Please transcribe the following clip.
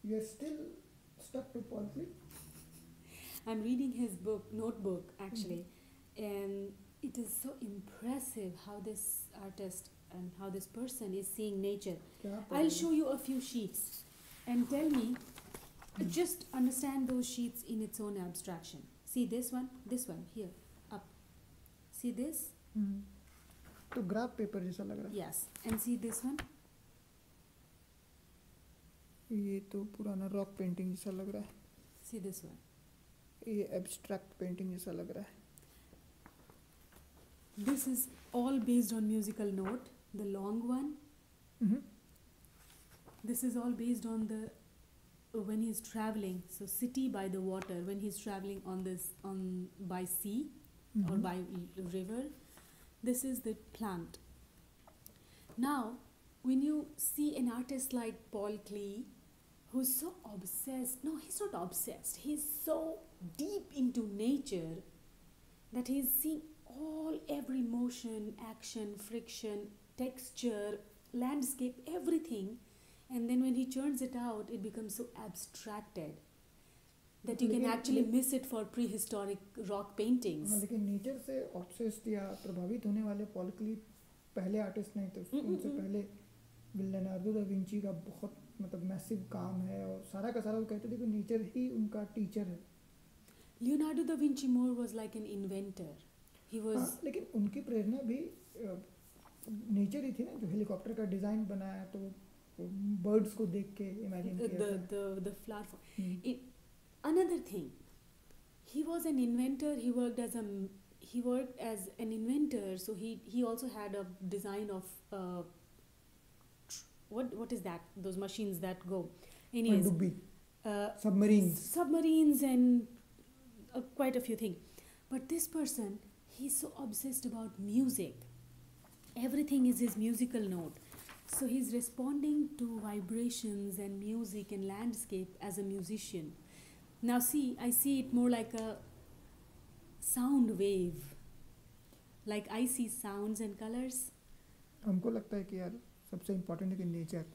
You're still stuck to Paul Klee? I'm reading his notebook actually, and it is so impressive how this artist and how this person is seeing nature. I'll show you a few sheets and tell me, just understand those sheets in its own abstraction. See this one, here, up. See this? तो graph paper जैसा लग रहा है. Yes, and see this one? ये तो पुराना rock painting जैसा लग रहा है. See this one? ये एब्स्ट्रैक्ट पेंटिंग जैसा लग रहा है. This is all based on musical note, the long one. This is all based on the when he's traveling, so city by the water, when he's traveling on by sea or by river. This is the plant. Now when you see an artist like Paul Klee, who's so obsessed, no, he's not obsessed, he's so deep into nature that he's seeing every motion, action, friction, texture, landscape, everything, and then when he churns it out, it becomes so abstracted that you can actually miss it for prehistoric rock paintings. लेकिन nature से obsessed या प्रभावित होने वाले Paul क्ली पहले artist नहीं थे. उनसे पहले लियोनार्डो दा विंची का बहुत मतलब मैसिव काम है, और सारा का सारा वो कहते थे कि नेचर ही उनका टीचर है. Leonardo da Vinci more was like an inventor. He was लेकिन उनकी प्रेरणा भी नेचर ही थी ना, जो हेलीकॉप्टर का डिजाइन बनाया तो बर्ड्स को देख के इमेजिन किया. the flower. Another thing, he was an inventor. He worked as an inventor, so he also had a design of what is that, those machines that go anyways, submarines and quite a few things. But this person, he's so obsessed about music. Everything is his musical note, so he's responding to vibrations and music and landscape as a musician. Now see, I see it more like a sound wave, like I see sounds and colors. हमको लगता है कि यार सबसे important है कि nature